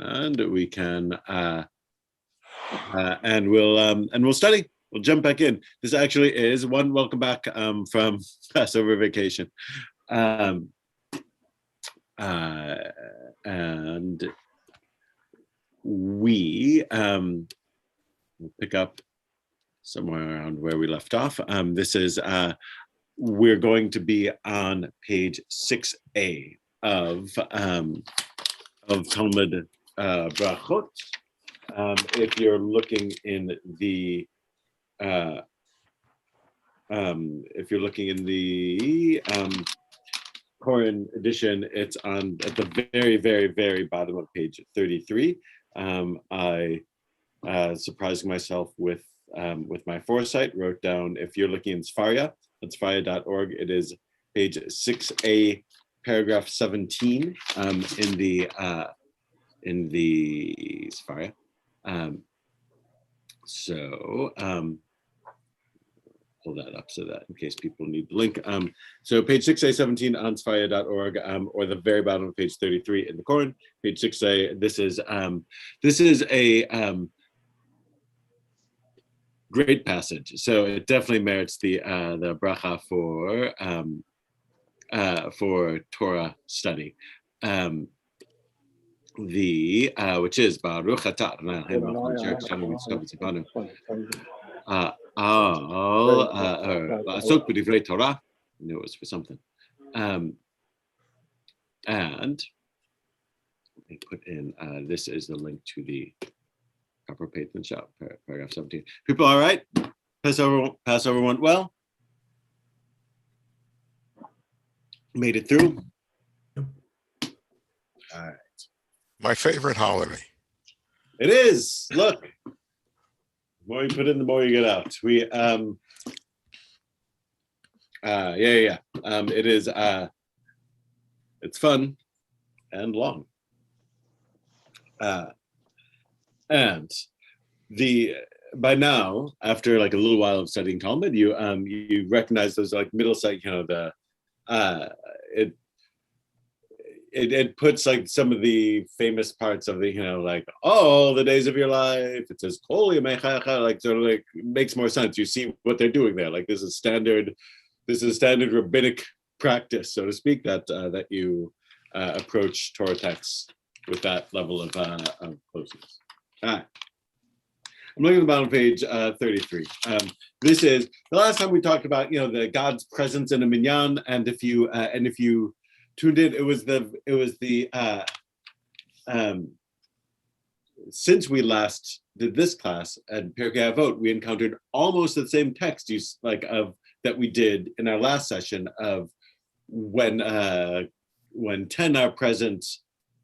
and we can and we'll study. We'll jump back in. This actually is one welcome back from Passover vacation, and we we'll pick up somewhere around where we left off. This is we're going to be on page 6a of Talmud Brachot. If you're looking in the Koran edition, it's on at the very, very, very bottom of page 33. I surprised myself with my foresight, wrote down, if you're looking in Sfaria, that's sfaria.org, it is page 6a, paragraph 17 in the Sfaria. Pull that up so that in case people need the link. So page 6a17 on sfaria.org, or the very bottom of page 33 in the Koran, page 6a. This is a great passage. So it definitely merits the bracha for Torah study. Which is Baruch atah Asok b'divrei Torah. I knew it was for something. And let me put in, this is the link to the proper page and shop, paragraph 17. People all right? Passover went well? Made it through? Yep. All right. My favorite holiday. It is. Look. The more you put in, the more you get out. We it is it's fun and long. And by now, after like a little while of studying Talmud, you recognize those like middle side, it puts like some of the famous parts of the, like all the days of your life. It says Kol Yemei Chayecha, like sort of like makes more sense. You see what they're doing there. Like this is standard rabbinic practice, so to speak, that you approach Torah texts with that level of closeness. All right. I'm looking at the bottom of page 33. This is the last time we talked about the God's presence in a minyan, and if you tuned in, it was the since we last did this class at Pirkei Avot, we encountered almost the same text that we did in our last session of when 10 are present,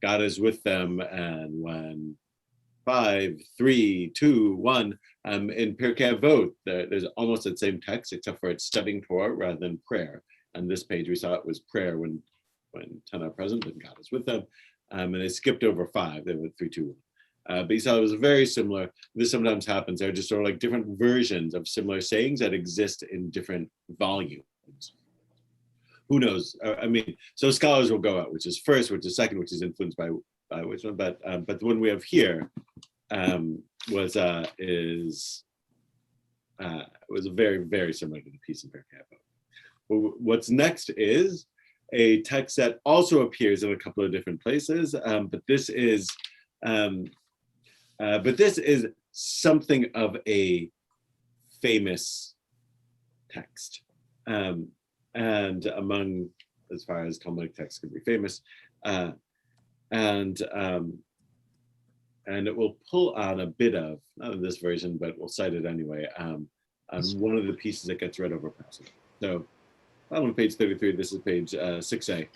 God is with them, and when 5, 3, 2, 1 in Pirkei Avot, there's almost the same text except for it's studying Torah rather than prayer. On this page we saw it was prayer when 10 are present and God is with them, and they skipped over 5. They went 3, 2, 1. But you saw it was very similar. This sometimes happens. They're just sort of like different versions of similar sayings that exist in different volumes. Who knows? So scholars will go out, which is first, which is second, which is influenced by which one. But the one we have here was very, very similar to the piece in Pirkei Avot. What's next is a text that also appears in a couple of different places, but this is something of a famous text, and among, as far as Talmudic texts can be famous, and it will pull on a bit of, not in this version, but we'll cite it anyway, on one of the pieces that gets read over Passover. So on page 33, this is page 6a.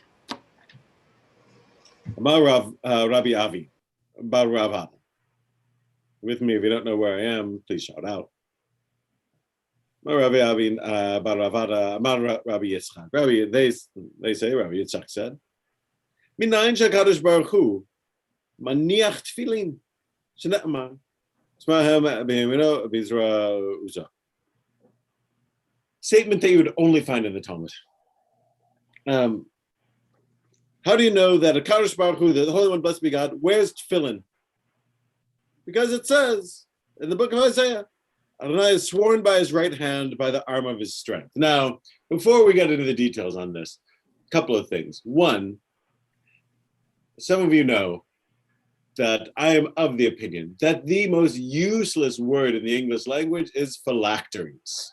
Amar Rabbi Avi, Bar Rav Ada. With me, if you don't know where I am, please shout out. Amar Rabbi Avi, Bar Rav Ada, Amar Rabbi Yitzchak. They say, Rabbi Yitzchak said, Minayin shakadosh baruch hu, maniach tefillin, shene'amar, smahem b'yemino b'izra uza. Statement that you would only find in the Talmud. How do you know that a Kadosh Baruch Hu, the Holy One, blessed be God, wears tefillin Because it says in the book of Isaiah, Adonai is sworn by his right hand by the arm of his strength. Now, before we get into the details on this, a couple of things. One, some of you know that I am of the opinion that the most useless word in the English language is phylacteries.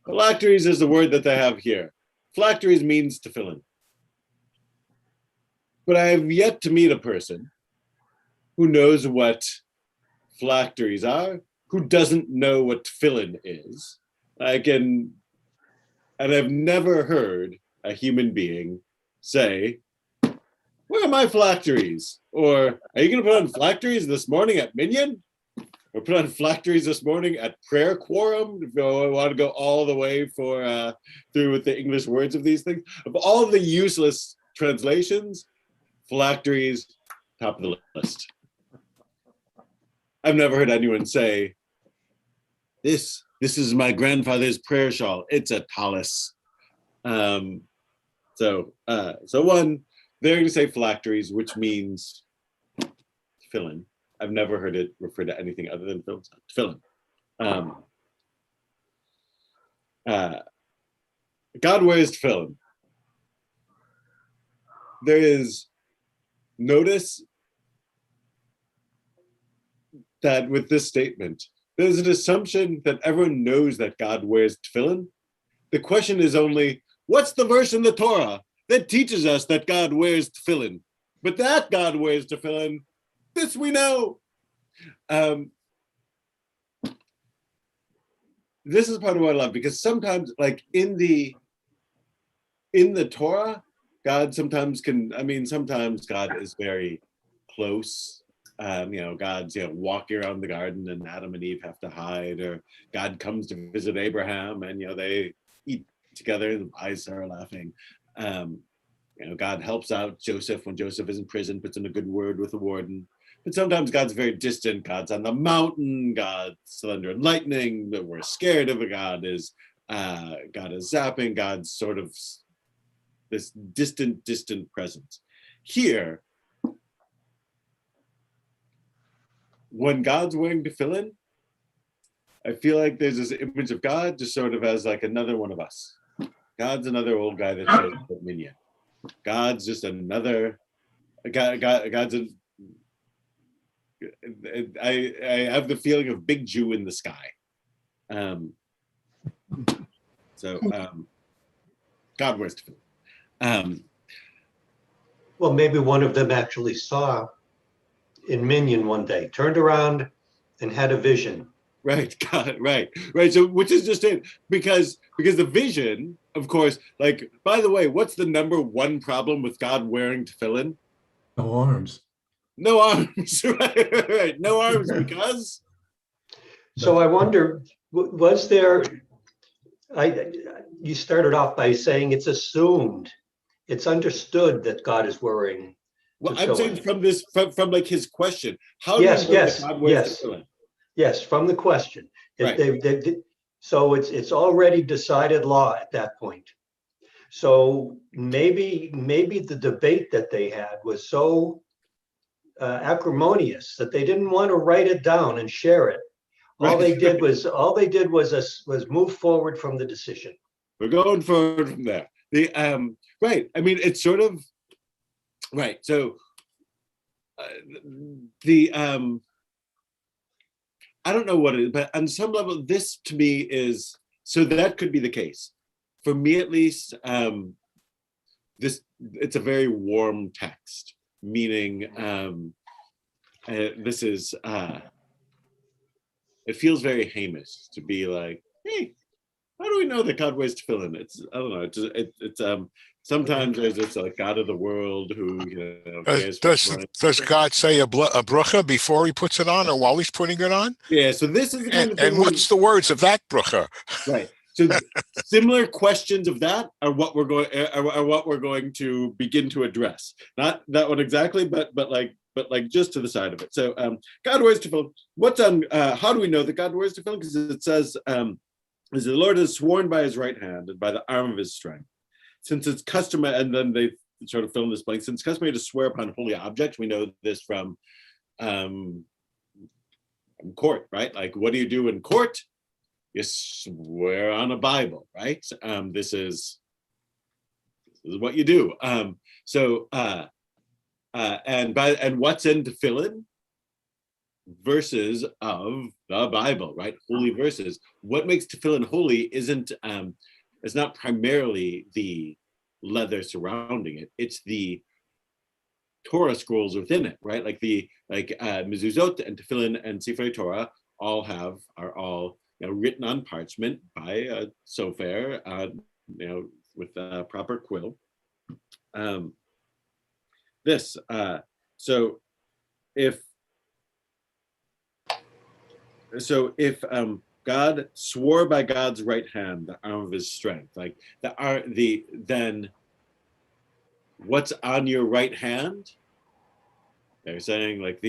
Phylacteries is the word that they have here. Phylacteries means tefillin. But I have yet to meet a person who knows what phylacteries are, who doesn't know what tefillin is. And I've never heard a human being say, where are my phylacteries? Or are you going to put on phylacteries this morning at Minyan? Or put on phylacteries this morning at prayer quorum? If you want to go all the way through with the English words of these things. Of all the useless translations, phylacteries, top of the list. I've never heard anyone say, this is my grandfather's prayer shawl. It's a tallis. So one, they're going to say phylacteries, which means tefillin. I've never heard it refer to anything other than tefillin. God wears tefillin. There is notice that with this statement, there's an assumption that everyone knows that God wears tefillin. The question is only, what's the verse in the Torah that teaches us that God wears tefillin? But that God wears tefillin, this we know. This is part of what I love, because sometimes, like in the Torah, God sometimes sometimes God is very close. God's walking around the garden and Adam and Eve have to hide, or God comes to visit Abraham and they eat together and the eyes are laughing. God helps out Joseph when Joseph is in prison, puts in a good word with the warden. But sometimes God's very distant. God's on the mountain. God's thunder and lightning. That we're scared of. God is zapping. God's sort of this distant presence. Here, when God's wearing tefillin, I feel like there's this image of God just sort of as like another one of us. God's another old guy that shows up at Minyan. God's just another God's a, I have the feeling of big Jew in the sky. God wears tefillin. Well, maybe one of them actually saw in Minyan one day, turned around and had a vision. Right, God, right. So, which is just it, because the vision, of course, like, by the way, what's the number one problem with God wearing tefillin? No arms. No arms, right? No arms, because. So I wonder, was there? You started off by saying it's assumed, it's understood that God is wearing. Well, I'm saying from like his question. How yes, do you know yes, that God wears tefillin? Yes, from the question. Right. So it's already decided law at that point. So maybe the debate that they had was so acrimonious that they didn't want to write it down and share it. All they did was move forward from the decision. We're going forward from there. Right. I mean, it's sort of right. So I don't know what it is, but on some level, this to me is, so that could be the case. For me, at least, it's a very warm text, meaning this is, it feels very Hamish to be like, hey, how do we know that God wears tefillin? I don't know, it's sometimes there's this like God of the world who does God say a bracha before he puts it on or while he's putting it on? Yeah, so this is the kind of thing. And what's the words of that bracha? Right. So similar questions of that are what we're going to begin to address. Not that one exactly, but like just to the side of it. So God wears tefillin. How do we know that God wears tefillin? Because it says, as the Lord has sworn by his right hand and by the arm of his strength. Since it's customary, and then they sort of fill in this blank, since it's customary to swear upon holy objects, we know this from court, right? Like, what do you do in court? You swear on a Bible, right? This is what you do. And what's in tefillin? Verses of the Bible, right? Holy verses. What makes tefillin holy isn't it's not primarily the leather surrounding it. It's the Torah scrolls within it, right? Like mezuzot and tefillin and Sefer Torah are all written on parchment by a sofer, with a proper quill. So if God swore by God's right hand, the arm of his strength, like then what's on your right hand? They're saying like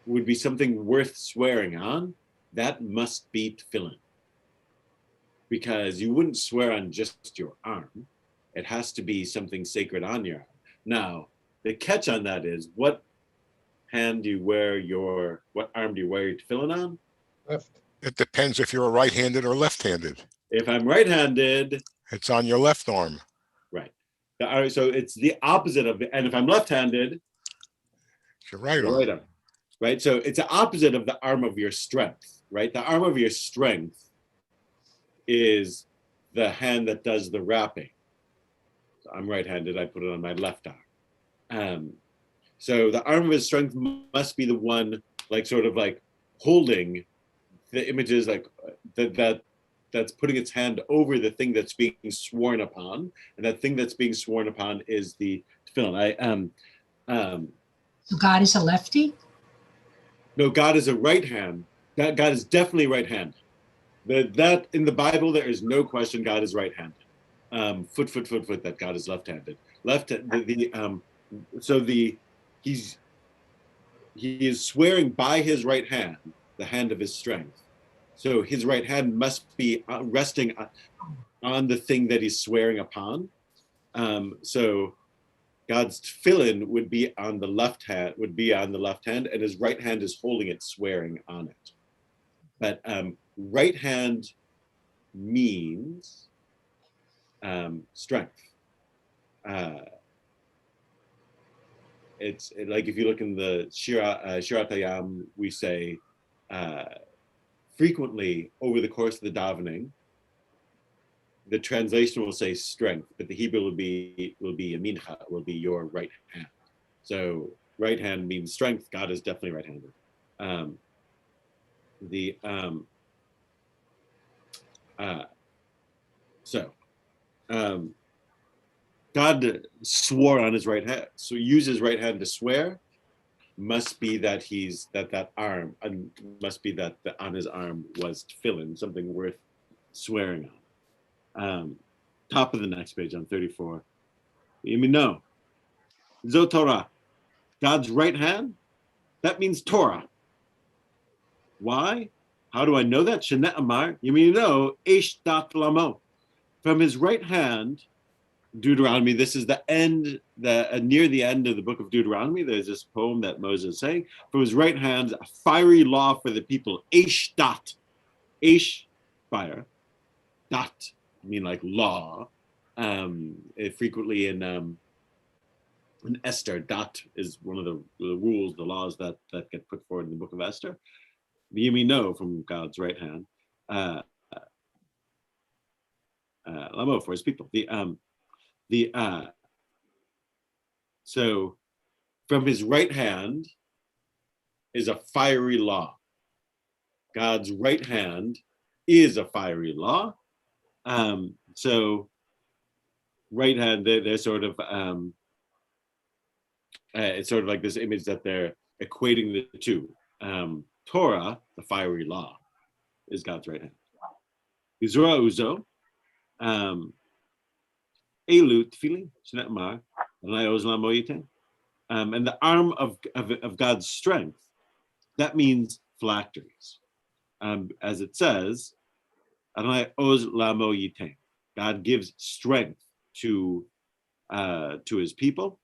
would be something worth swearing on. That must be tefillin, because you wouldn't swear on just your arm. It has to be something sacred on your arm. Now, the catch on that is what arm do you wear your tefillin on? Left. It depends if you're right-handed or left-handed. If I'm right-handed, it's on your left arm. Right. So it's the opposite of and if I'm left-handed, it's your right arm. Right. So it's the opposite of the arm of your strength, right? The arm of your strength is the hand that does the wrapping. So I'm right-handed, I put it on my left arm. So the arm of his strength must be the one, like sort of like holding the images, like that's putting its hand over the thing that's being sworn upon, and that thing that's being sworn upon is the tefillin. So God is a lefty? No, God is a right hand. God is definitely right-handed. That in the Bible there is no question God is right-handed. Foot that God is left-handed. He is swearing by his right hand, the hand of his strength. So his right hand must be resting on the thing that he's swearing upon. So God's tefillin would be on the left hand, and his right hand is holding it, swearing on it. But right hand means strength. It's like if you look in the Shirat Hayam, we say frequently over the course of the davening, the translation will say strength, but the Hebrew will be yamincha, will be your right hand. So right hand means strength. God is definitely right-handed. God swore on his right hand. So use his right hand to swear. Must be that that arm, must be that on his arm was tefillin, something worth swearing on. Top of the next page on 34. You mean no? Zo Torah, God's right hand. That means Torah. Why? How do I know that? Shene Amar. You mean no? Eish dat lamo. From his right hand. Deuteronomy. This is the end, near the end of the book of Deuteronomy. There's this poem that Moses is saying. From his right hand, a fiery law for the people. Eish dot. Eish, fire. Dot, mean like law. Frequently in Esther, dot is one of the rules, the laws that get put forward in the book of Esther. You mean no, from God's right hand. Lamo, for his people. So from his right hand is a fiery law. God's right hand is a fiery law. So right hand, they're sort of it's sort of like this image that they're equating the two. Torah, the fiery law, is God's right hand. Uzura uzo. Elu tefillin, Shne'emar, and the arm of God's strength, that means phylacteries. As it says, Adonai oz lamo yitain. God gives strength to his people.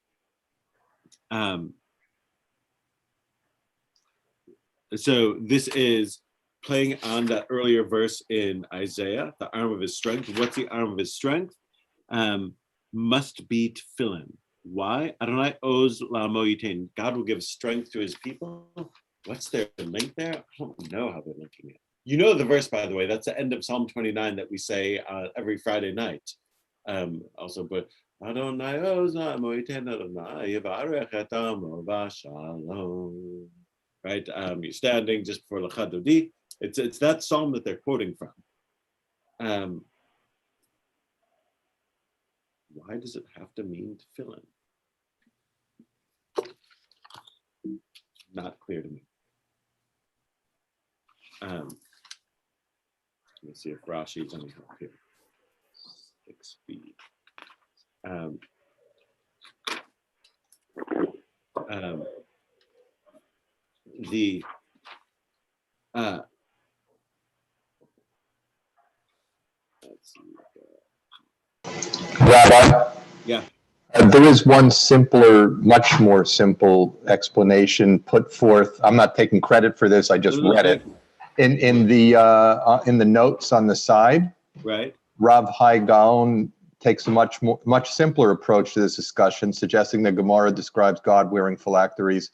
So this is playing on that earlier verse in Isaiah, the arm of his strength. What's the arm of his strength? Must be tefillin. Why? Adonai oz la'amo yitain. God will give strength to his people. What's their link there? I don't know how they're linking it. You know the verse, by the way. That's the end of Psalm 29 that we say every Friday night. Also, but Adonai oz la'amo yitain Adonai yivarech et amo v'shalom. Right? You're standing just before L'cha Dodi. It's that psalm that they're quoting from. Why does it have to mean tefillin? Not clear to me. Let's see if Rashi is any help here. 6b. Let's see. Rabbi, Yeah. there is one simpler, much more simple explanation put forth. I'm not taking credit for this. I just read it in the notes on the side. Right. Rav Hai Gaon takes a much simpler approach to this discussion, suggesting that Gemara describes God wearing phylacteries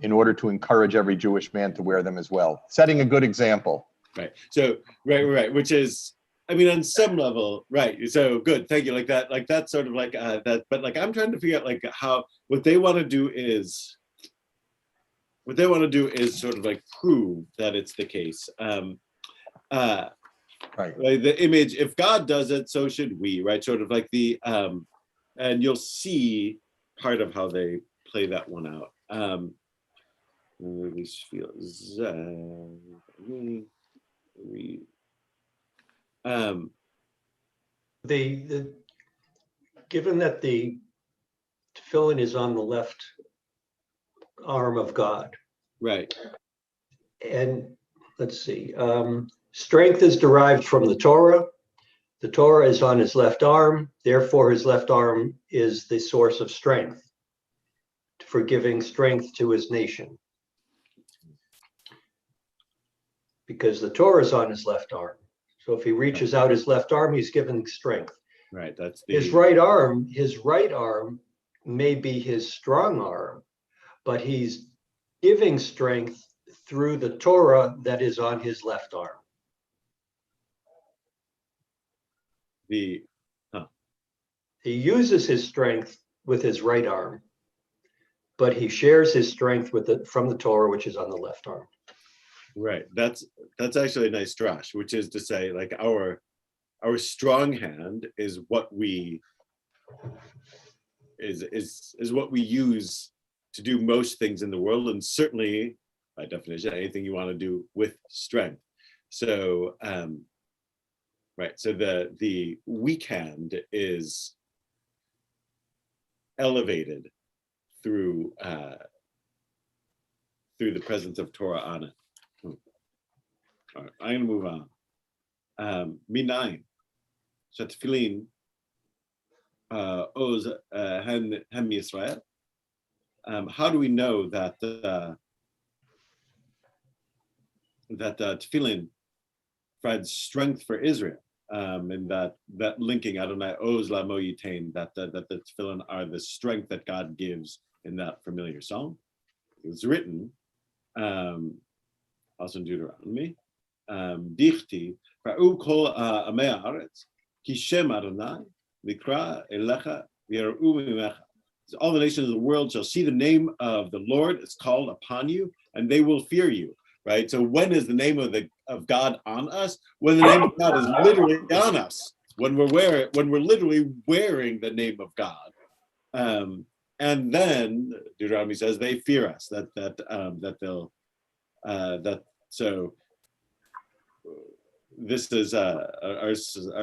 in order to encourage every Jewish man to wear them as well, setting a good example. Right. So right, which is, I mean, on some level, right. So good, thank you. Like that's sort of like that. But like I'm trying to figure out like how what they want to do is sort of like prove that it's the case. Right. Like the image, if God does it, so should we, right? Sort of like the and you'll see part of how they play that one out. Given that the tefillin is on the left arm of God, right, and let's see, strength is derived from the Torah. The Torah is on his left arm, therefore his left arm is the source of strength for giving strength to his nation. Because the Torah is on his left arm. So if he reaches out his left arm, he's given strength. right. That's his right arm may be his strong arm, but he's giving strength through the Torah that is on his left arm. He uses his strength with his right arm, but he shares his strength from the Torah, which is on the left arm. Right. That's actually a nice drash, which is to say, like our strong hand is what we is what we use to do most things in the world, and certainly by definition anything you want to do with strength. So right, so the weak hand is elevated through the presence of Torah on it. All right, I'm gonna move on. Minayin shetefillin oz hem Yisrael. How do we know that tefillin provides strength for Israel? And that linking Adonai oz la'amo yitain, that the tefillin are the strength that God gives in that familiar song. It was written also in Deuteronomy. Dichti ra'u kol amei haaretz ki shem Adonai vikra elecha v'yar'u mimecha. All the nations of the world shall see the name of the Lord is called upon you, and they will fear you. Right. So when is the name of God on us? When the name of God is literally on us. When we're literally wearing the name of God. And then Deuteronomy says they fear us. So this is our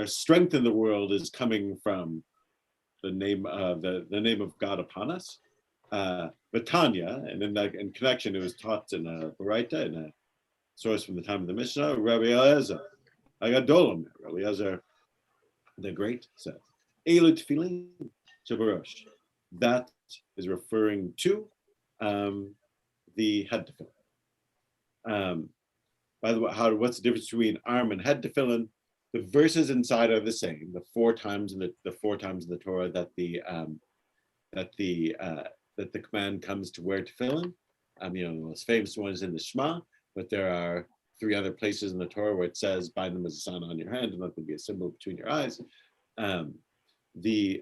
strength in the world is coming from the name of God upon us. Tanya, and in connection, it was taught in a Baraita, in a source from the time of the Mishnah. Rabbi Eliezer, Agadolam, Rabbi Eliezer, the Great, said, "Elu tefillin shabarosh." That is referring to the head tefillin. By the way, what's the difference between arm and head tefillin? The verses inside are the same. The four times in the Torah that the command comes to wear tefillin. The most famous one is in the Shema, but there are 3 other places in the Torah where it says, "Bind them as a sign on your hand, and let them be a symbol between your eyes." The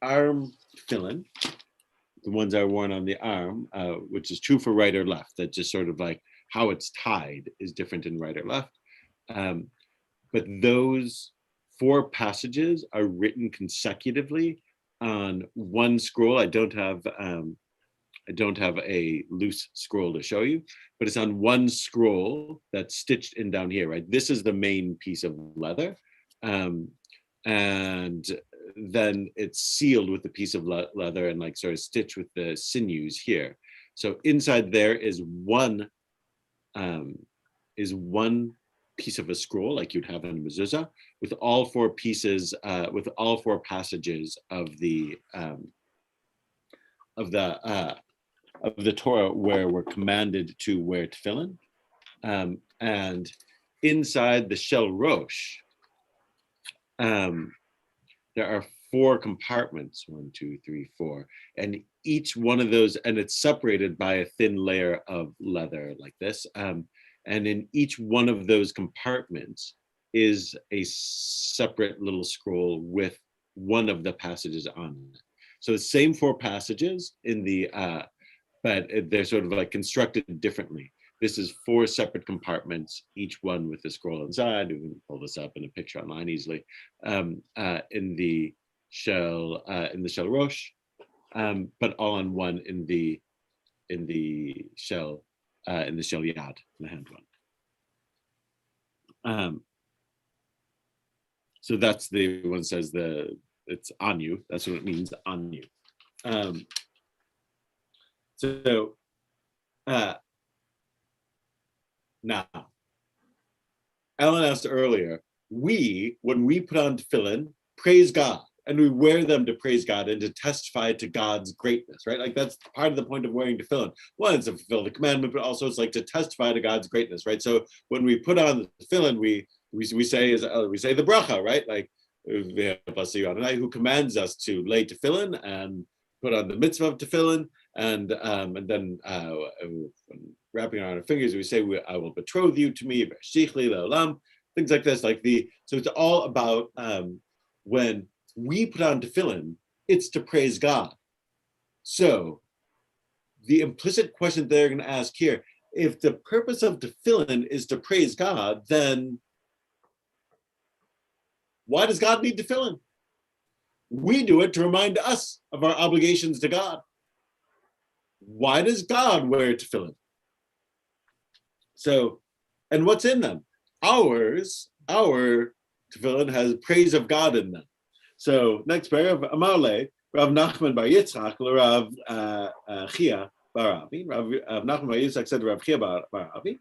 arm tefillin, the ones that are worn on the arm, which is true for right or left. That just sort of like how it's tied is different in right or left. But those 4 passages are written consecutively on one scroll. I don't have a loose scroll to show you, but it's on one scroll that's stitched in down here, right? This is the main piece of leather. And then it's sealed with a piece of leather and like sort of stitched with the sinews here. So inside there is one piece of a scroll like you'd have in a mezuzah with all 4 pieces, with all 4 passages of the Torah where we're commanded to wear tefillin. And inside the shel rosh, there are 4 compartments, 1, 2, 3, 4, and each one of those, and it's separated by a thin layer of leather like this. And in each one of those compartments is a separate little scroll with one of the passages on it. So the same 4 passages in the, but they're sort of like constructed differently. This is 4 separate compartments, each one with a scroll inside. We can pull this up in a picture online easily. In the shel rosh, but all on one in the shel yad, in the hand one. So that's the one says it's on you. That's what it means, on you. Now, Ellen asked earlier, when we put on tefillin, praise God, and we wear them to praise God and to testify to God's greatness, right? Like that's part of the point of wearing tefillin. One, it's to fulfill the commandment, but also it's like to testify to God's greatness, right? So when we put on the tefillin, we say the Brachot, right? Like who commands us to lay tefillin and put on the mitzvah of tefillin, and then wrapping around our fingers, we say, "I will betroth you to me," things like this. So it's all about when we put on tefillin, it's to praise God. So the implicit question they're going to ask here: if the purpose of tefillin is to praise God, then why does God need tefillin? We do it to remind us of our obligations to God. Why does God wear tefillin? So, and what's in them? Our tefillin has praise of God in them. So next paragraph, Amarle, Rav Nachman bar Yitzchak, Rav Chia bar Avi. Rav Nachman bar Yitzchak said to Rav Chia bar Avi.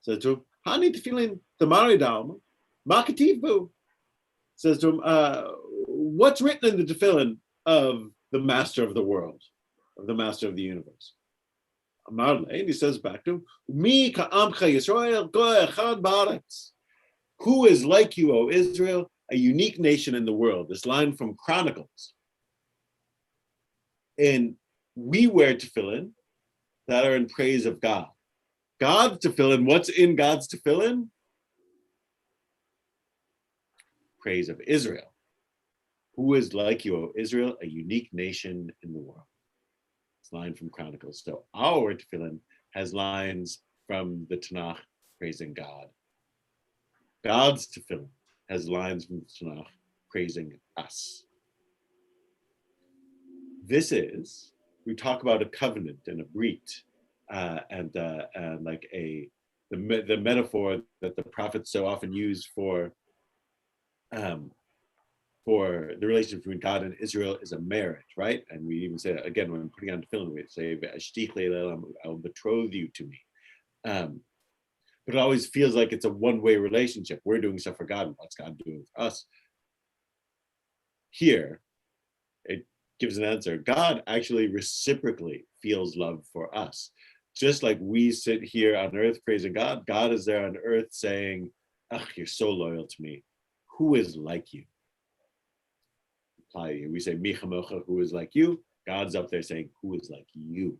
Says to him, Hani tefillin tamari dalma, makativ bu. Says to him, what's written in the tefillin of the master of the world, of the master of the universe? And he says back to him, Mi ka'amcha Yisrael goy echad ba'aretz. Who is like you, O Israel, a unique nation in the world? This line from Chronicles. And we wear tefillin that are in praise of God. God's tefillin, what's in God's tefillin? Praise of Israel. Who is like you, O Israel, a unique nation in the world? It's a line from Chronicles. So our tefillin has lines from the Tanakh praising God. God's tefillin has lines from the Tanakh praising us. We talk about a covenant and a brit, and like the metaphor that the prophets so often use for the relationship between God and Israel is a marriage, right? And we even say, again, when putting on tefillin, we say, I will betroth you to me. But it always feels like it's a one-way relationship. We're doing stuff for God, and what's God doing for us? Here, gives an answer. God actually reciprocally feels love for us. Just like we sit here on earth praising God, God is there on earth saying, "Ah, you're so loyal to me. Who is like you?" We say, "Mi chamocha," who is like you? God's up there saying, "Who is like you?"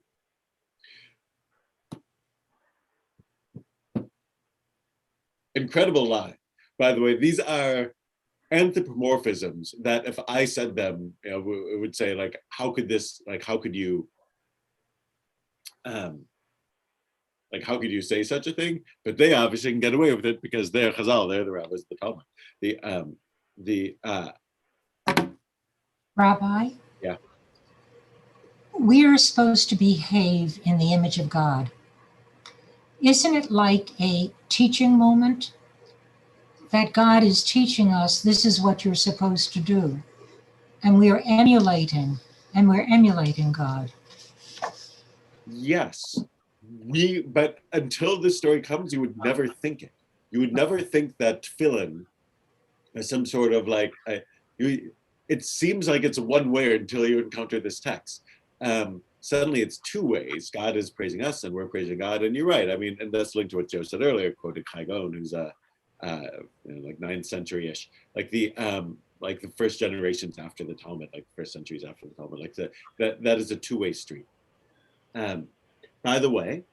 Incredible lie. By the way, these are anthropomorphisms that if I said them, it would say like, how could this, like, how could you say such a thing? But they obviously can get away with it because they're Chazal, they're the rabbis, the Talmud. Rabbi? Yeah. We are supposed to behave in the image of God. Isn't it like a teaching moment? That God is teaching us this is what you're supposed to do. And we're emulating God. Yes. But until this story comes, you would never think it. You would never think that tefillin is some sort of like, it seems like it's one way until you encounter this text. Suddenly it's two ways. God is praising us and we're praising God. And you're right. I mean, and that's linked to what Joe said earlier, quoted Chaigon, who's like 9th century-ish, like the first generations after the Talmud, like first centuries after the Talmud, like that is a two-way street. By the way,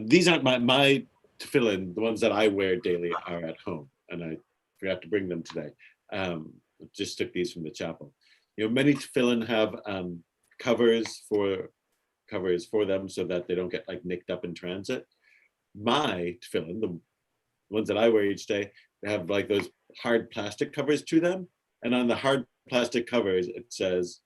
these aren't my tefillin. The ones that I wear daily are at home, and I forgot to bring them today. Just took these from the chapel. Many tefillin have covers for them so that they don't get like nicked up in transit. My tefillin, the ones that I wear each day, they have like those hard plastic covers to them, and on the hard plastic covers it says,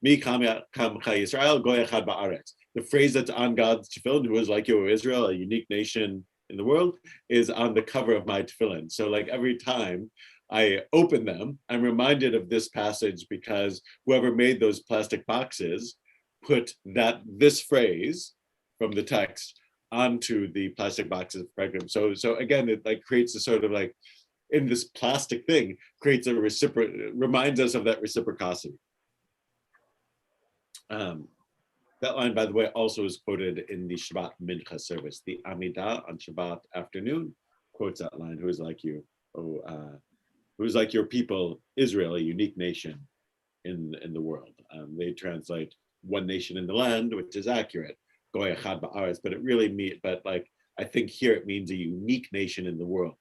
"Mi kam Yisrael goy echad ba'aretz." The phrase that's on God's tefillin, "Who is like you, O Israel, a unique nation in the world," is on the cover of my tefillin. So like every time I open them, I'm reminded of this passage because whoever made those plastic boxes put this phrase from the text onto the plastic boxes of pregnant. So again, it like creates a sort of like, in this plastic thing, creates a reminds us of that reciprocity. That line, by the way, also is quoted in the Shabbat Mincha service. The Amidah on Shabbat afternoon quotes that line, "Who is like you, who is like your people, Israel, a unique nation in the world." They translate "one nation in the land," which is accurate, Goy echad ba'aretz, but it really I think here it means a unique nation in the world.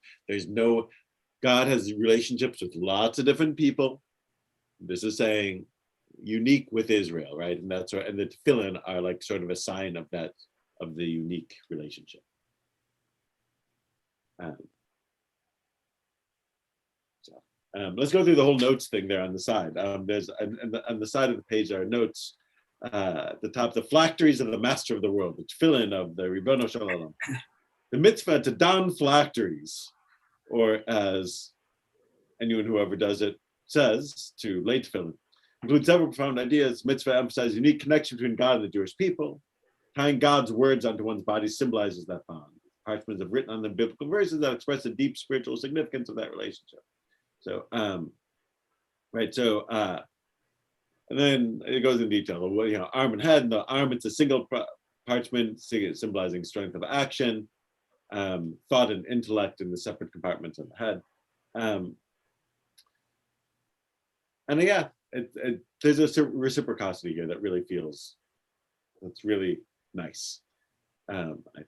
God has relationships with lots of different people. This is saying unique with Israel, right? And that's right. And the tefillin are like sort of a sign of that, of the unique relationship. Let's go through the whole notes thing there on the side. There's on the side of the page there are notes. At the top, the phylacteries of the master of the world, the tefillin of the Ribbono Shel Olam. The mitzvah to don phylacteries, or as anyone who ever does it says, to lay tefillin, includes several profound ideas. Mitzvah emphasizes unique connection between God and the Jewish people. Tying God's words onto one's body symbolizes that bond. Parchments have written on the biblical verses that express the deep spiritual significance of that relationship. So, right. So, and then it goes in detail. Arm and head. The arm, it's a single parchment symbolizing strength of action, thought and intellect in the separate compartments of the head. And yeah, there's a reciprocity here that really feels, that's really nice, I think.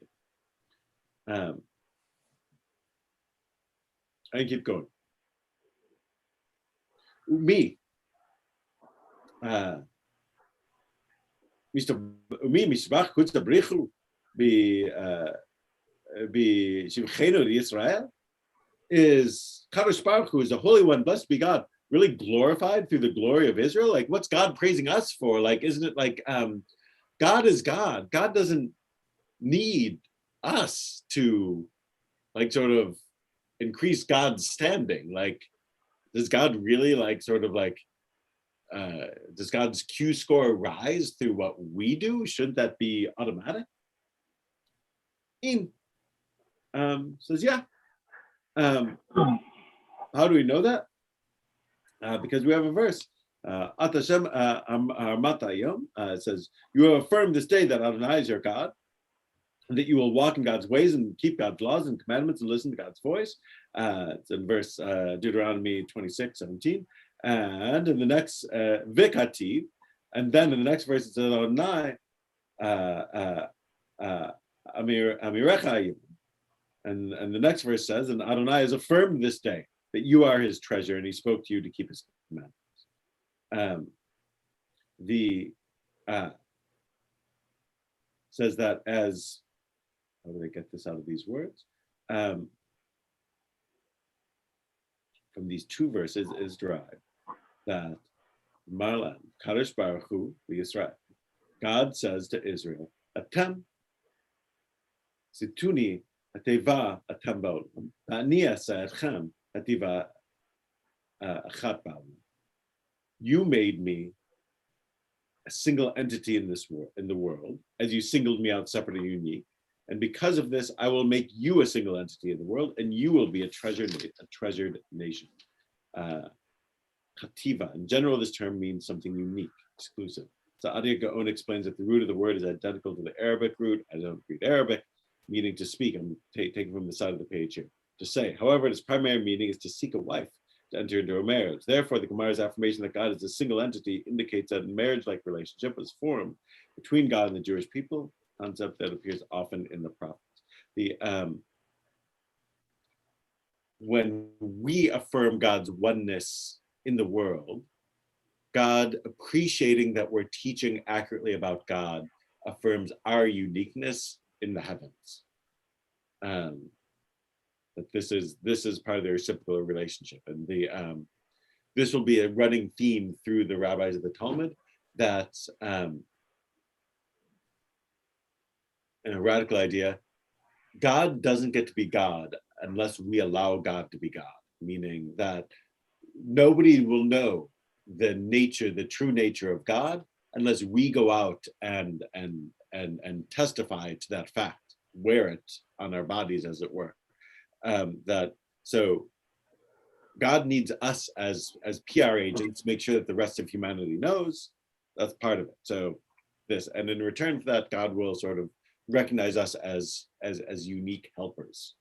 I keep going. Me, Mr. Misbach Kutza Brichu, be Shimchenu Israel, is Kadosh Baruch Hu, is the Holy One, blessed be God, really glorified through the glory of Israel? Like, what's God praising us for? Like, isn't it like God is God? God doesn't need us to like sort of increase God's standing. Like, does God really like sort of like does God's Q score rise through what we do? Shouldn't that be automatic? Says, yeah. How do we know that? Because we have a verse. Atashem Matayom says, you have affirmed this day that Adonai is your God, and that you will walk in God's ways and keep God's laws and commandments and listen to God's voice. It's in verse Deuteronomy 26:17. And in the next Vikati, and then in the next verse it says Adonai Amirecha. And the next verse says, and Adonai has affirmed this day that you are his treasure, and he spoke to you to keep his commandments. Says that as, how do I get this out of these words? From these two verses is derived that Marlan, Kadosh Baruch Hu, Yisrael, God says to Israel, Atem situni ateva atem ba'olam, ani asa etchem ativa achat ba'olam. You made me a single entity in this world, in the world, as you singled me out separate and unique. And because of this, I will make you a single entity in the world, and you will be a treasured nation. Chativa, in general, this term means something unique, exclusive. So Adia Gaon explains that the root of the word is identical to the Arabic root. I don't read Arabic, meaning to speak. I'm taking from the side of the page here. To say. However, its primary meaning is to seek a wife, to enter into a marriage. Therefore, the Gemara's affirmation that God is a single entity indicates that a marriage-like relationship was formed between God and the Jewish people, a concept that appears often in the prophets. When we affirm God's oneness in the world, God, appreciating that we're teaching accurately about God, affirms our uniqueness in the heavens. That this is part of the reciprocal relationship, and this will be a running theme through the rabbis of the Talmud, that in a radical idea, God doesn't get to be God unless we allow God to be God, meaning that nobody will know the true nature of God unless we go out and testify to that fact, wear it on our bodies, as it were. So God needs us as PR agents to make sure that the rest of humanity knows. That's part of it. So this, and in return for that, God will sort of recognize us as unique helpers.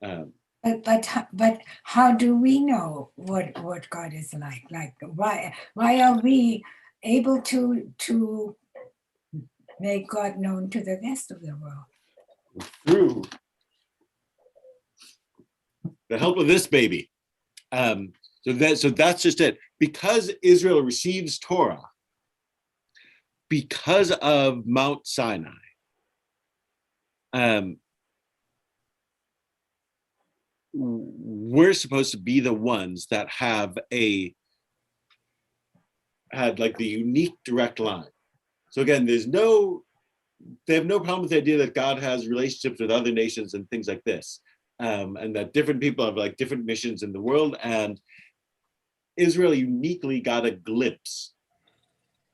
But how do we know what God is like? Like why are we able to make God known to the rest of the world? Through the help of this baby. So that's just it. Because Israel receives Torah, because of Mount Sinai, we're supposed to be the ones that had like the unique direct line. So again, they have no problem with the idea that God has relationships with other nations and things like this, and that different people have like different missions in the world, and Israel uniquely got a glimpse.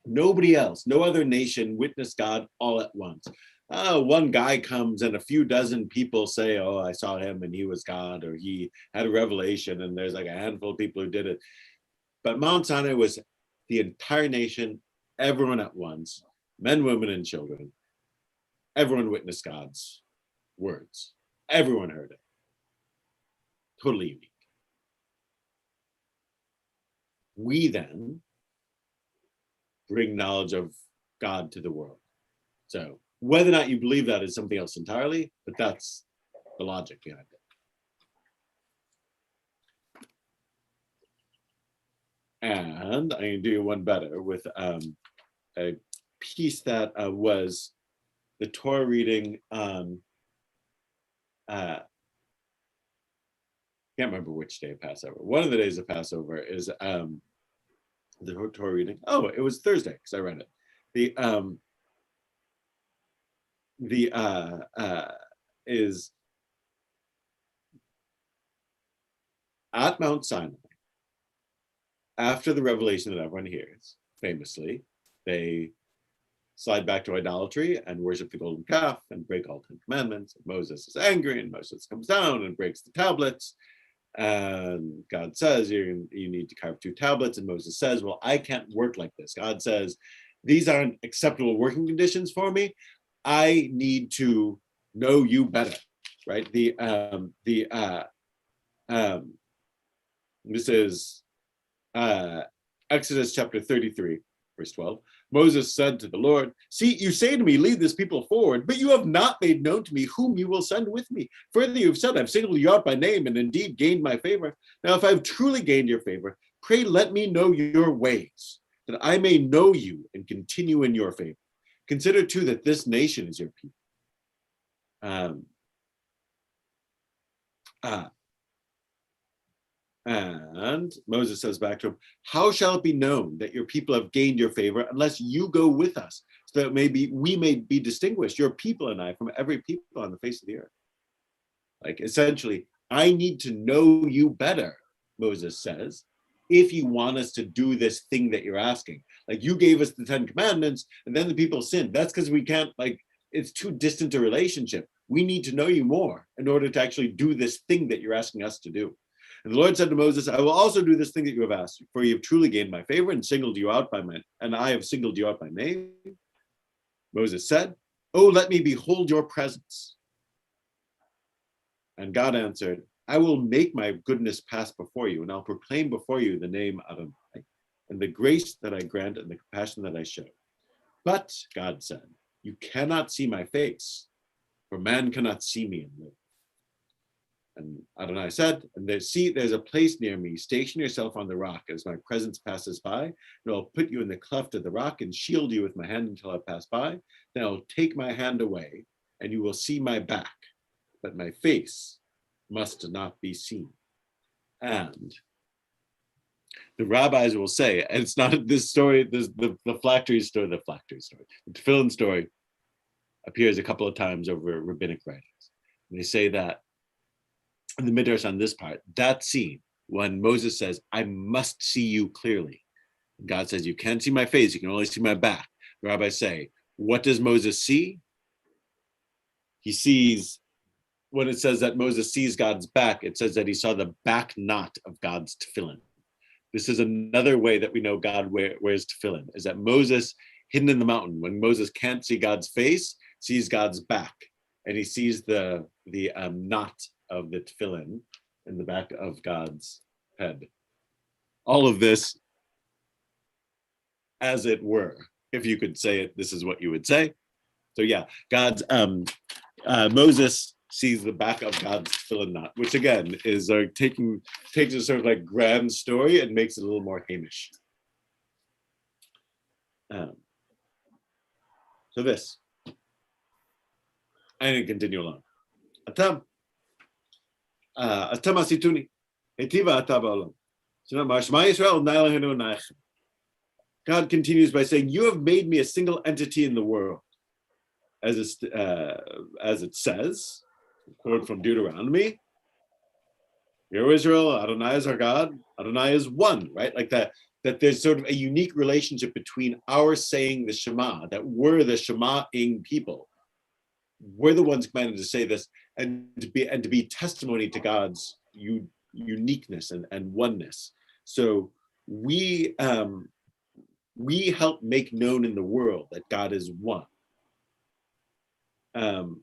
Nobody else, no other nation witnessed God all at once. One guy comes and a few dozen people say, oh, I saw him and he was God, or he had a revelation, and there's like a handful of people who did it. But Mount Sinai was the entire nation, everyone at once, men, women, and children. Everyone witnessed God's words. Everyone heard it. Totally unique. We then bring knowledge of God to the world. So whether or not you believe that is something else entirely, but that's the logic behind it. And I can do you one better with a piece that was the Torah reading on, can't remember which day of Passover. One of the days of Passover is the Torah reading. Oh, it was Thursday because I read it. Is at Mount Sinai, after the revelation that everyone hears, famously, they slide back to idolatry and worship the golden calf and break all 10 commandments. And Moses is angry, and Moses comes down and breaks the tablets. And God says, you need to carve 2 tablets. And Moses says, well, I can't work like this. God says, these aren't acceptable working conditions for me. I need to know you better, right? This is Exodus chapter 33, verse 12. Moses said to the Lord, see, you say to me, lead this people forward, but you have not made known to me whom you will send with me. Further, you have said, I've singled you out by name and indeed gained my favor. Now, if I've truly gained your favor, pray let me know your ways, that I may know you and continue in your favor. Consider too that this nation is your people. And Moses says back to him, how shall it be known that your people have gained your favor unless you go with us, so that we may be distinguished, your people and I, from every people on the face of the earth? Like, essentially, I need to know you better, Moses says, if you want us to do this thing that you're asking. Like, you gave us the 10 commandments and then the people sinned. That's because we can't, like, it's too distant a relationship. We need to know you more in order to actually do this thing that you're asking us to do. And the Lord said to Moses, I will also do this thing that you have asked, for you have truly gained my favor and singled you out and I have singled you out by name. Moses said, oh, let me behold your presence. And God answered, I will make my goodness pass before you, and I'll proclaim before you the name Adonai, and the grace that I grant and the compassion that I show. But, God said, you cannot see my face, for man cannot see me and live. And Adonai said, and there's a place near me. Station yourself on the rock as my presence passes by, and I'll put you in the cleft of the rock and shield you with my hand until I pass by. Then I'll take my hand away, and you will see my back, but my face must not be seen. And the rabbis will say, and it's not this story, the Phylacteries story, the tefillin story appears a couple of times over rabbinic writings. And they say that in the Midrash on this part, that scene when Moses says, I must see you clearly. God says, you can't see my face, you can only see my back. The rabbis say, what does Moses see? He sees, when it says that Moses sees God's back, it says that he saw the back knot of God's tefillin. This is another way that we know God wears tefillin, is that Moses, hidden in the mountain, when Moses can't see God's face, sees God's back, and he sees the knot of the tefillin in the back of God's head. All of this, as it were, if you could say it, this is what you would say. So yeah, Moses sees the back of God's tefillin knot, which again is takes a sort of like grand story and makes it a little more Hamish. So this, I'm going to continue along. Atam asituni, hetiva ata ba'olam. Shema Yisrael, na'el Eloheinu na'echem. God continues by saying, you have made me a single entity in the world. As it says, quote from Deuteronomy, hear Israel, Adonai is our God, Adonai is one, right? Like that there's sort of a unique relationship between our saying the Shema, that we're the Shema-ing people. We're the ones commanded to say this and to be testimony to God's uniqueness and oneness. So we help make known in the world that God is one. And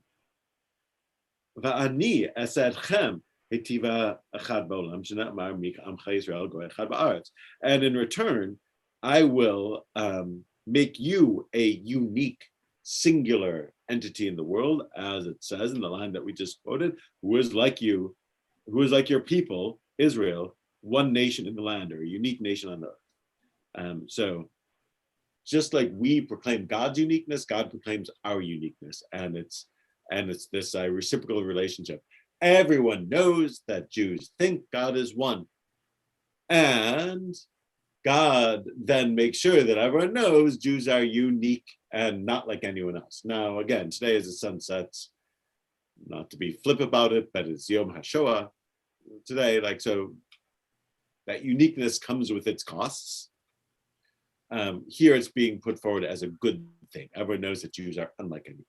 in return, I will make you a unique, singular entity in the world, as it says in the line that we just quoted, who is like you, who is like your people, Israel, one nation in the land, or a unique nation on earth. So just like we proclaim God's uniqueness, God proclaims our uniqueness, and it's this reciprocal relationship. Everyone knows that Jews think God is one, and God then makes sure that everyone knows Jews are unique and not like anyone else. Now, again, today as the sun sets, not to be flip about it, but it's Yom HaShoah today. Like, so that uniqueness comes with its costs. Here it's being put forward as a good thing. Everyone knows that Jews are unlike anyone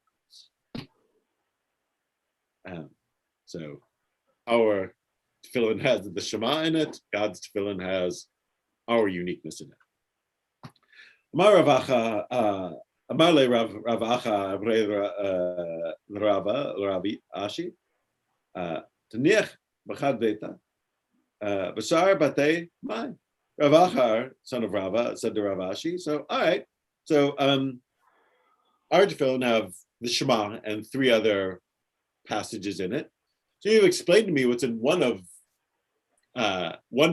else. So our tefillin has the Shema in it. God's tefillin has our uniqueness in it. Amar Rav Acha, Amar le Rav Acha, Rabbi Ashi, Taniach b'chad beta, b'shar batei mai. Rav Achar, son of Rava, said to Rav Ashi, so all right, so our tefillin have the Shema and 3 other passages in it. So you've explained to me what's in one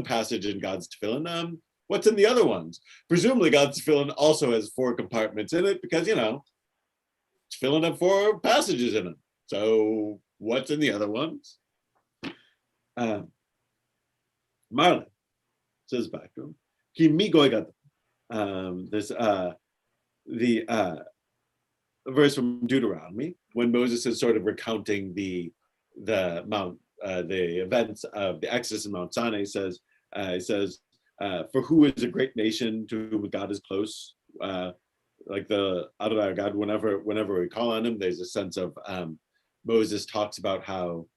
passage in God's tefillin. What's in the other ones? Presumably God's tefillin also has 4 compartments in it because, tefillin have 4 passages in them. So what's in the other ones? Marlon says back to him, Ki mi goy gadol. This the verse from Deuteronomy when Moses is sort of recounting the events of the Exodus in Mount Sinai. He says, for who is a great nation to whom God is close, like the Adonai God. Whenever we call on him, there's a sense of Moses talks about how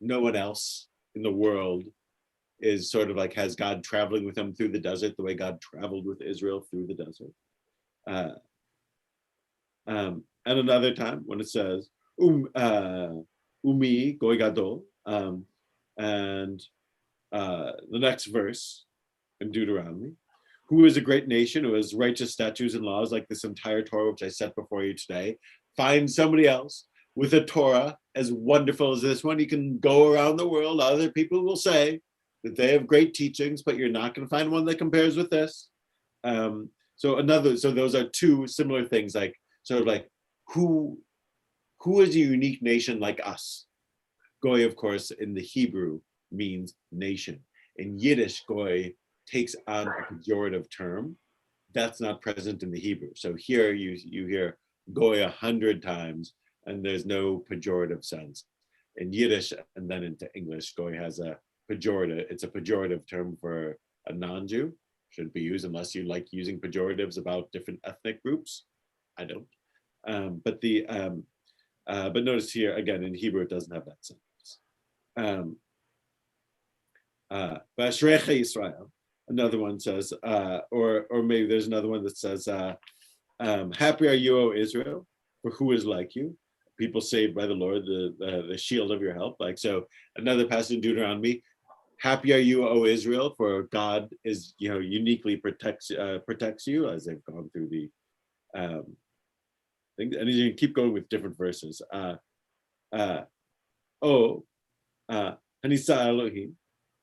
no one else in the world is sort of like has God traveling with him through the desert the way God traveled with Israel through the desert. And another time when it says Umi Goy Gadol, and the next verse in Deuteronomy, who is a great nation, who has righteous statutes and laws like this entire Torah which I set before you today. Find somebody else with a Torah as wonderful as this one. You can go around the world, other people will say that they have great teachings, but you're not going to find one that compares with this. So those are 2 similar things, like sort of like who is a unique nation like us? Goy, of course, in the Hebrew means nation. In Yiddish, Goy takes on a pejorative term that's not present in the Hebrew. So here you hear Goy 100 times, and there's no pejorative sense. In Yiddish and then into English, Goy has a pejorative. It's a pejorative term for a non-Jew. Shouldn't be used unless you like using pejoratives about different ethnic groups. I don't. But notice here again in Hebrew it doesn't have that sense. V'ashrecha Yisrael. Another one says, or maybe there's another one that says, "Happy are you, O Israel, for who is like you? People saved by the Lord, the shield of your help." Like so, another passage in Deuteronomy. Happy are you, O Israel, for God is uniquely protects you, as they've gone through the thing, and you can keep going with different verses. Hanisa Elohim.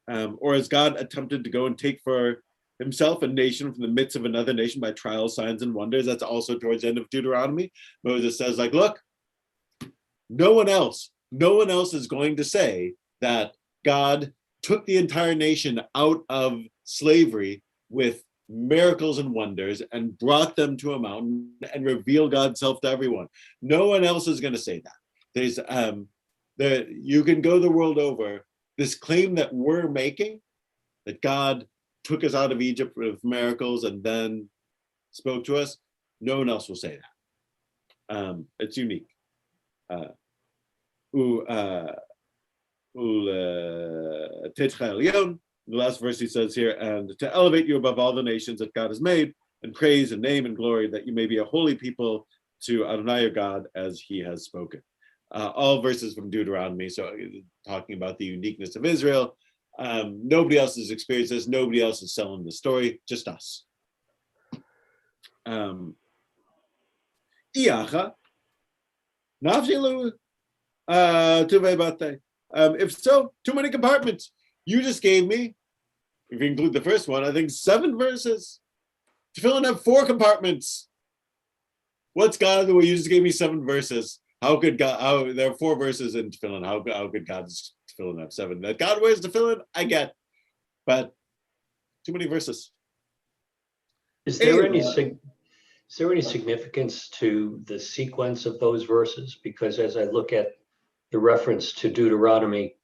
Or as God attempted to go and take for himself a nation from the midst of another nation by trials, signs, and wonders. That's also towards the end of Deuteronomy. Moses says, like, look, no one else is going to say that God took the entire nation out of slavery with miracles and wonders and brought them to a mountain and revealed God's self to everyone. No one else is going to say that. There's you can go the world over. This claim that we're making, that God took us out of Egypt with miracles and then spoke to us, no one else will say that. It's unique. The last verse he says here, and to elevate you above all the nations that God has made, and praise and name and glory, that you may be a holy people to Adonai your God as he has spoken. All verses from Deuteronomy, so talking about the uniqueness of Israel. Nobody else has experienced this. Nobody else is selling the story, just us. If so, too many compartments. You just gave me, if you include the first one, I think 7 verses. Tefillin have 4 compartments. What's God the way you just gave me 7 verses? How could God? There are 4 verses in Tefillin. How could God's Tefillin have 7? That God wears Tefillin, I get, but too many verses. Is there any significance to the sequence of those verses? Because as I look at the reference to Deuteronomy,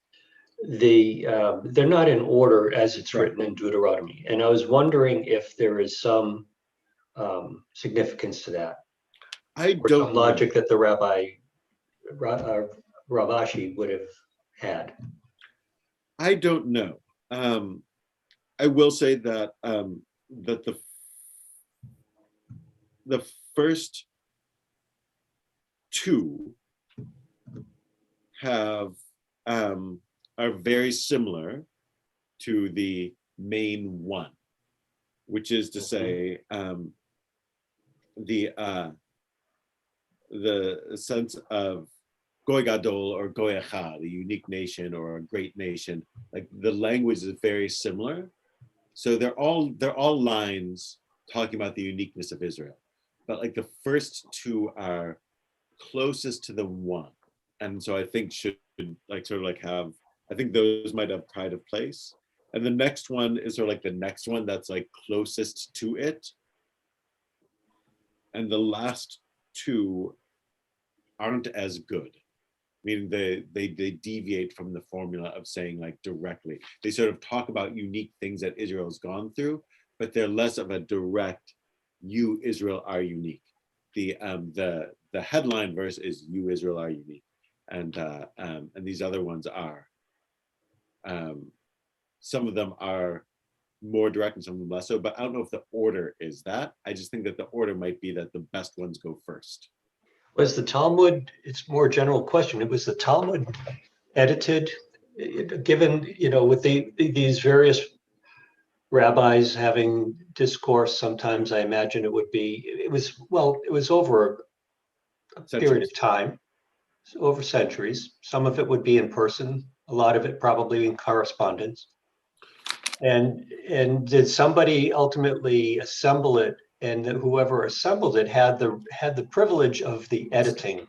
they're not in order as it's written in Deuteronomy, and I was wondering if there is some significance to that. I don't know. Logic that the Rav Ashi would have had. I don't know. I will say that that the first two have are very similar to the main one, which is to say the sense of Goy Gadol or Goy Echad, the unique nation or a great nation. Like the language is very similar, so they're all lines talking about the uniqueness of Israel, but like the first two are closest to the one, and so I think should like sort of like have, I think those might have pride of place, and the next one is sort of like the next one that's like closest to it, and the last two aren't as good, meaning they deviate from the formula of saying like directly. They sort of talk about unique things that Israel's gone through, but they're less of a direct, you Israel are unique. The headline verse is you Israel are unique, and these other ones are. Some of them are more direct and some of them less so, but I don't know if the order is that. I just think that the order might be that the best ones go first. Was the Talmud, it's more general question, it was the Talmud edited, given, with these various rabbis having discourse, sometimes I imagine it was over a period of time, over centuries. Some of it would be in person, a lot of it probably in correspondence. And did somebody ultimately assemble it, and whoever assembled it had the privilege of the editing?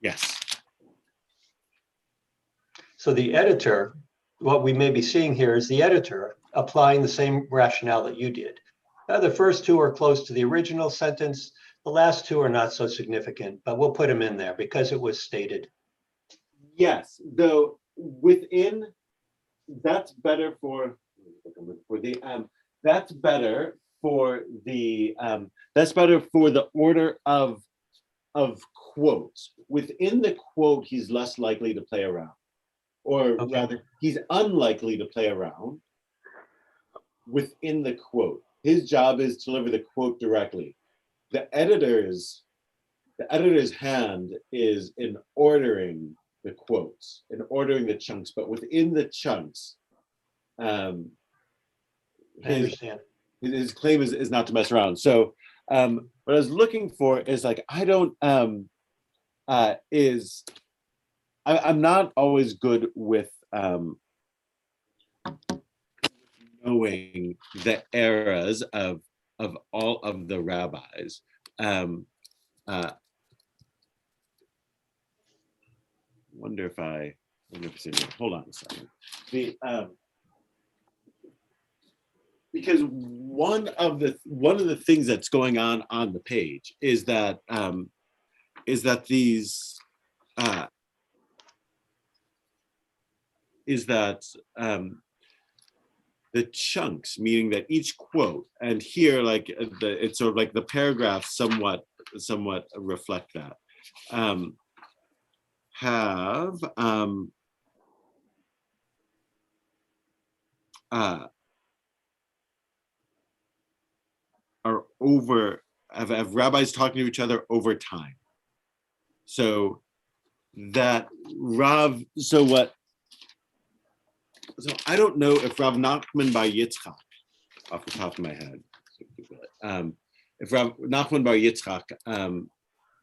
Yes. So the editor, what we may be seeing here is the editor applying the same rationale that you did. Now, the first two are close to the original sentence. The last two are not so significant, but we'll put them in there because it was stated. Yes, though within, that's better for the that's better for the order of quotes. Within the quote, he's less likely to play around, or rather, he's unlikely to play around within the quote. His job is to deliver the quote directly. The editor's hand is in ordering the quotes, in ordering the chunks, but within the chunks, his claim is not to mess around. So what I was looking for is like, I'm not always good with knowing the eras of all of the rabbis. Wonder if it's in here. Hold on a second. Because one of the things that's going on the page is that these the chunks, meaning that each quote, and here like it's sort of like the paragraphs somewhat reflect that, have are over, have rabbis talking to each other over time. So that so I don't know if Rav Nachman bar Yitzchak, off the top of my head, if Rav Nachman bar Yitzchak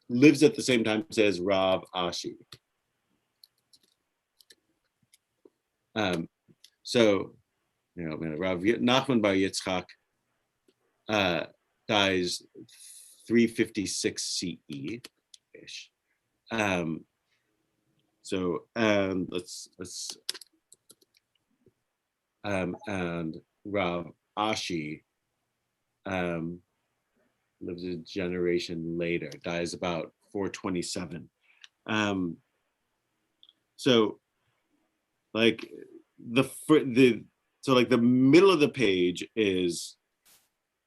lives at the same time as Rav Ashi. So, Rav Nachman bar Yitzchak dies 356 CE-ish. So, and let's and Rav Ashi lives a generation later, dies about 427. So like so like the middle of the page is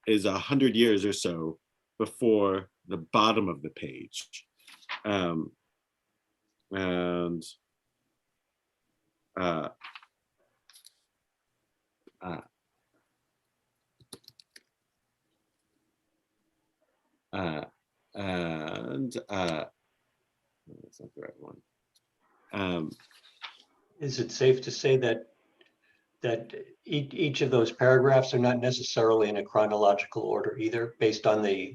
100 years or so before the bottom of the page. And that's not the right one. Is it safe to say that each of those paragraphs are not necessarily in a chronological order either, based on the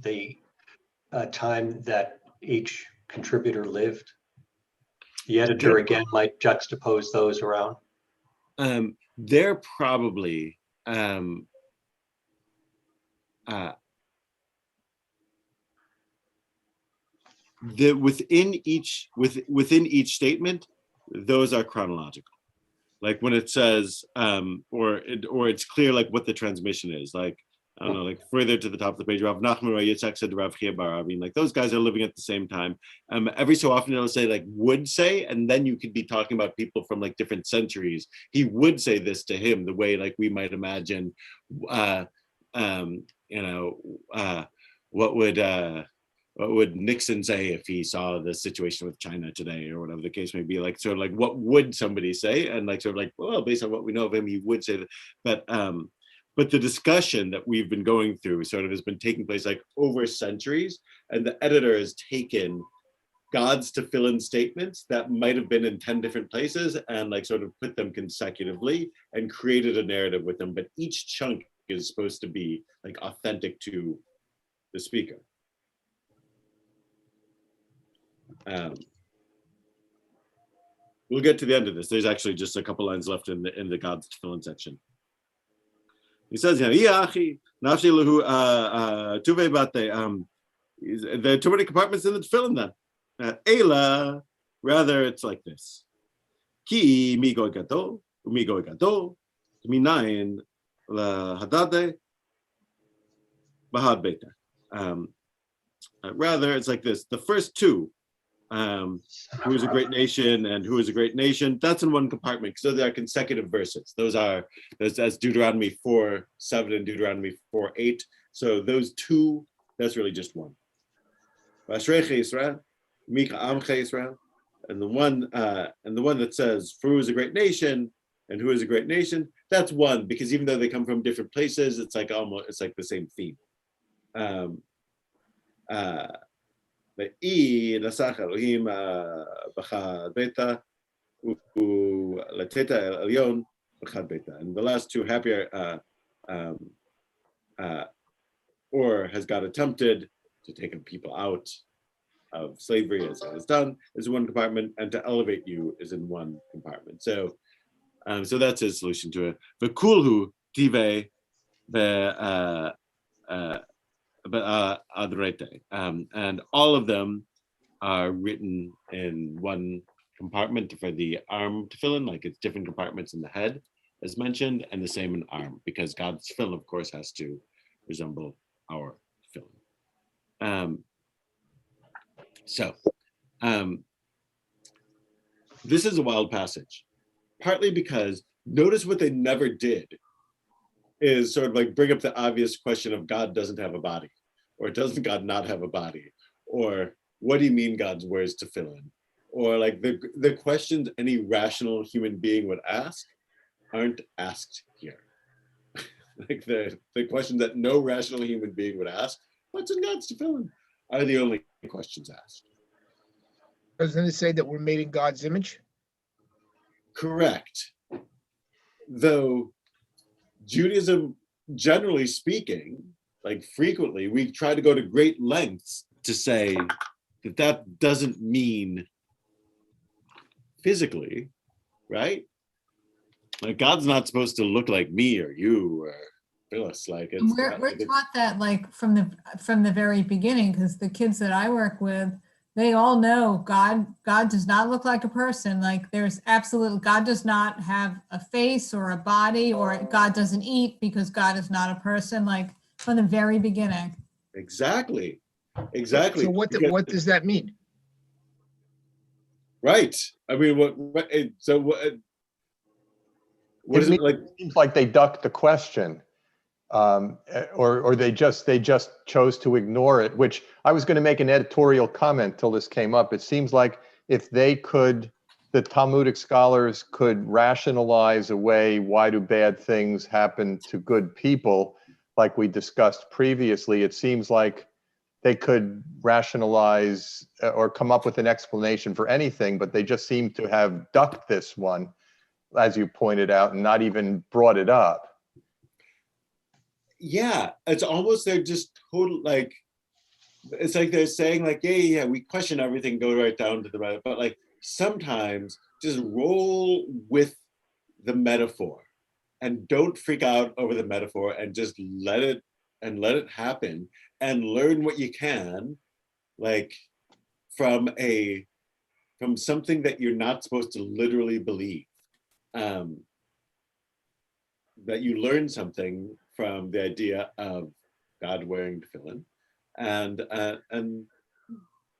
time that each contributor lived? The editor again might juxtapose those around. They're probably within each statement, those are chronological. Like when it says, or it's clear like what the transmission is. Like, I don't know, like further to the top of the page, Rav Nachman Bar Yitzchak said to Rav Chia Bar Rabin, like those guys are living at the same time. Every so often it'll say like would say, and then you could be talking about people from like different centuries. He would say this to him the way like we might imagine, what would Nixon say if he saw the situation with China today, or whatever the case may be? Like, sort of like, what would somebody say? And like, sort of like, well, based on what we know of him, he would say that. But the discussion that we've been going through sort of has been taking place like over centuries, and the editor has taken God's tefillin statements that might have been in 10 different places and like sort of put them consecutively and created a narrative with them. But each chunk is supposed to be like authentic to the speaker. We'll get to the end of this. There's actually just a couple lines left in the God's tefillin section. He says, there are too many compartments in the tefillin then. Ela, rather it's like this. Ki mi goy gadol, minayin lahadade bahad beta. Rather, it's like this. The first two, who is a great nation and who is a great nation, that's in one compartment. So they are consecutive verses. That's Deuteronomy 4:7 and Deuteronomy 4:8. So those two, that's really just one. And the one that says, for who is a great nation and who is a great nation, that's one, because even though they come from different places, it's like the same theme. And the last two, happier, or has God attempted to take people out of slavery as it is done, is one compartment, and to elevate you is in one compartment. So that's his solution to it. V'kulhu tive adrete, and all of them are written in one compartment for the arm tefillin, like it's different compartments in the head, as mentioned, and the same in arm, because God's tefillin, of course, has to resemble our tefillin. This is a wild passage, partly because notice what they never did is sort of like bring up the obvious question of God doesn't have a body, or doesn't God not have a body, or what do you mean God's wears tefillin, or like the questions any rational human being would ask aren't asked here. Like the questions that no rational human being would ask, what's in God's tefillin, are the only questions asked. Doesn't it say that we're made in God's image? Correct. Though Judaism, generally speaking, like frequently, we try to go to great lengths to say that doesn't mean physically, right? Like God's not supposed to look like me or you or Phyllis. Like it's, we're taught that like from the very beginning, because the kids that I work with, they all know God does not look like a person. Like there's absolutely, God does not have a face or a body, or God doesn't eat because God is not a person, like from the very beginning. Exactly. So what does that mean? Right. I mean, what is it like? It seems like they ducked the question. Or they just chose to ignore it, which I was going to make an editorial comment till this came up. It seems like if they could the Talmudic scholars could rationalize away why do bad things happen to good people, like we discussed previously, it seems like they could rationalize or come up with an explanation for anything, but they just seem to have ducked this one, as you pointed out, and not even brought it up. Yeah, it's almost they're just total like, it's like they're saying like, yeah, we question everything, go right down to the right, but like sometimes just roll with the metaphor and don't freak out over the metaphor and just let it happen and learn what you can, like from something that you're not supposed to literally believe. That you learn something from the idea of God wearing tefillin, and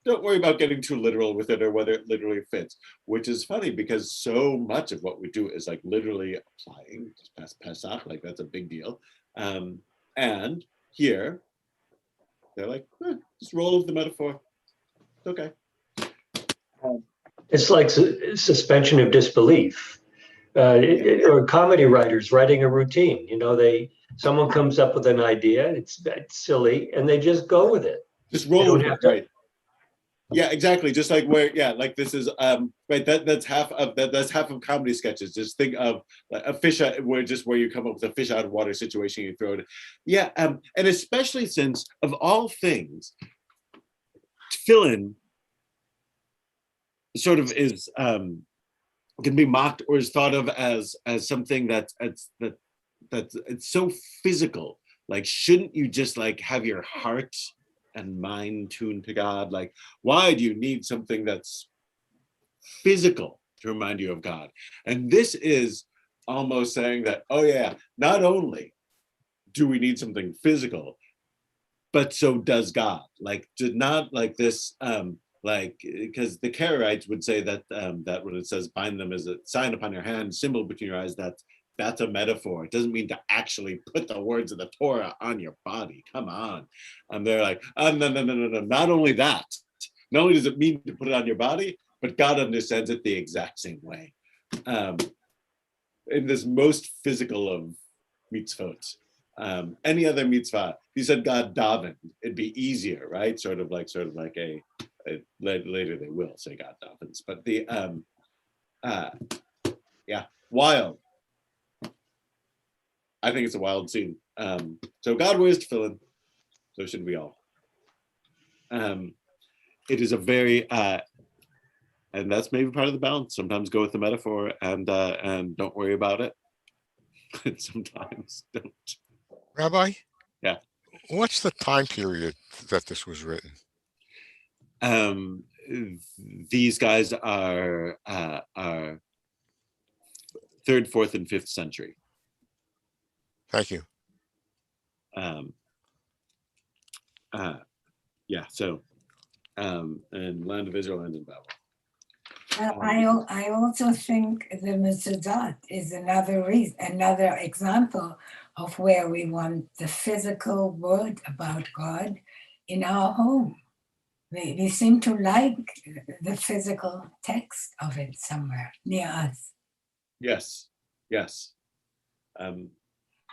don't worry about getting too literal with it or whether it literally fits, which is funny because so much of what we do is like literally applying just past Pesach, like that's a big deal. And here, they're like, just roll with the metaphor. It's okay. It's like suspension of disbelief. Or comedy writers writing a routine. You know, someone comes up with an idea, it's silly, and they just go with it. Just roll with it, right? Yeah, exactly. Just like where, yeah, like this is right. That's half of comedy sketches. Just think of like a fish out, where you come up with a fish out of water situation, you throw it. Yeah, and especially since of all things, tefillin sort of is can be mocked or is thought of as something that's it's so physical. Like, shouldn't you just like have your heart and mind tuned to God? Like, why do you need something that's physical to remind you of God? And this is almost saying that, oh yeah, not only do we need something physical, but so does God. Like, did not like this, like, because the Karaites would say that that when it says bind them as a sign upon your hand, symbol between your eyes, that's a metaphor. It doesn't mean to actually put the words of the Torah on your body. Come on. And they're like, no. Not only that, not only does it mean to put it on your body, but God understands it the exact same way. In this most physical of mitzvot. Any other mitzvah, if you said God davened, it'd be easier, right? Sort of like a later they will say God davens, but the yeah, wild. I think it's a wild scene. So God wears tefillin, so should we all. It is a very and that's maybe part of the balance. Sometimes go with the metaphor and don't worry about it. Sometimes don't. Rabbi? Yeah. What's the time period that this was written? These guys are 3rd, 4th, and 5th century. Thank you. Yeah, so and land of Israel and in Babel. I also think the Mezuzot is another example of where we want the physical word about God in our home. We seem to like the physical text of it somewhere near us. Yes.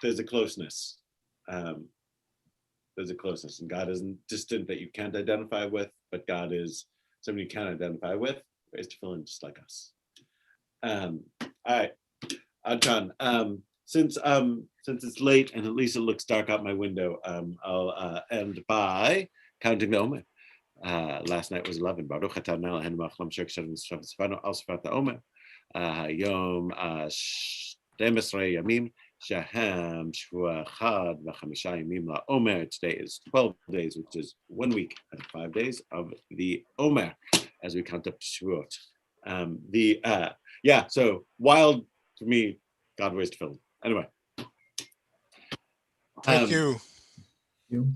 There's a closeness. There's a closeness, and God isn't distant that you can't identify with, but God is somebody you can identify with, raised to tefillin just like us. All right, Adkan. Since it's late and at least it looks dark out my window, I'll end by counting the Omer. Last night was 11. Baruch atah Adonai Eloheinu melech haolam asher kshavanu al sfat haomer. Yom 12 yamim shahem shvua chad v'chamisha yamim la'omer. Today is 12 days, which is 1 week and 5 days of the Omer as we count up Shavuot. Yeah, so wild for me. God wears tefillin. Anyway. Thank you. Thank you.